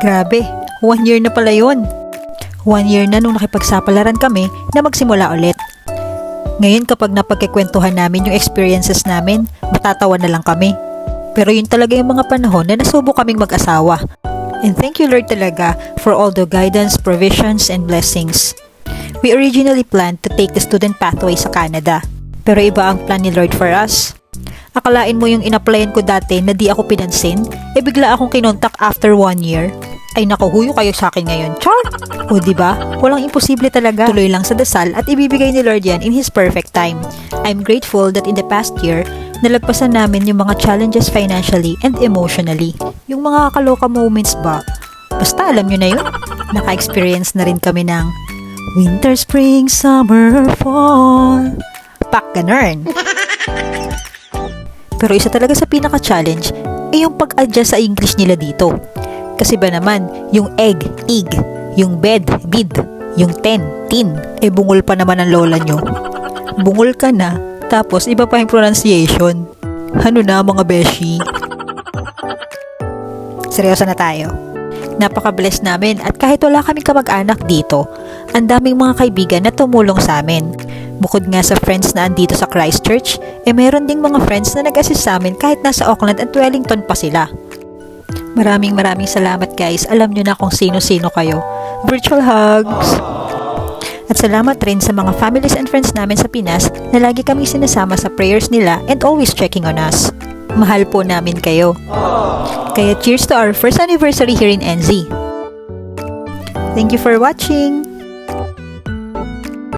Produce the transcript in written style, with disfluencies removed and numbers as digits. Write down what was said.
Grabe, 1 year na pala yun. 1 year na nung nakipagsapalaran kami na magsimula ulit. Ngayon kapag napagkikwentuhan namin yung experiences namin, matatawa na lang kami. Pero yun talaga yung mga panahon na nasubo kaming mag-asawa. And thank you Lord talaga for all the guidance, provisions, and blessings. We originally planned to take the student pathway sa Canada. Pero iba ang plan ni Lord for us. Akalain mo yung in-applyan ko dati na di ako pinansin, bigla akong kinontak after 1 year. Ay naku, huyo kayo sa akin ngayon. Char! O diba? Walang imposible talaga. Tuloy lang sa dasal at ibibigay ni Lord yan in His perfect time. I'm grateful that in the past year, nalagpasan namin yung mga challenges financially and emotionally. Yung mga kaloka moments ba? Basta alam nyo na yun. Naka-experience na rin kami ng winter, spring, summer, fall. Pak, ganun. Pero isa talaga sa pinaka-challenge ay yung pag-adjust sa English nila dito. Kasi ba naman, yung egg, ig, yung bed, bid, yung tin, bungol pa naman ang lola nyo. Bungol ka na, tapos iba pa yung pronunciation. Ano na mga beshi? Seryoso na tayo. Napaka-bless namin at kahit wala kaming kamag-anak dito, ang daming mga kaibigan na tumulong sa amin. Bukod nga sa friends na andito sa Christchurch, meron ding mga friends na nag-assist sa amin kahit nasa Auckland at Wellington pa sila. Maraming salamat guys. Alam nyo na kung sino-sino kayo. Virtual hugs! At salamat rin sa mga families and friends namin sa Pinas na lagi kami sinasama sa prayers nila and always checking on us. Mahal po namin kayo. Kaya cheers to our first anniversary here in NZ. Thank you for watching!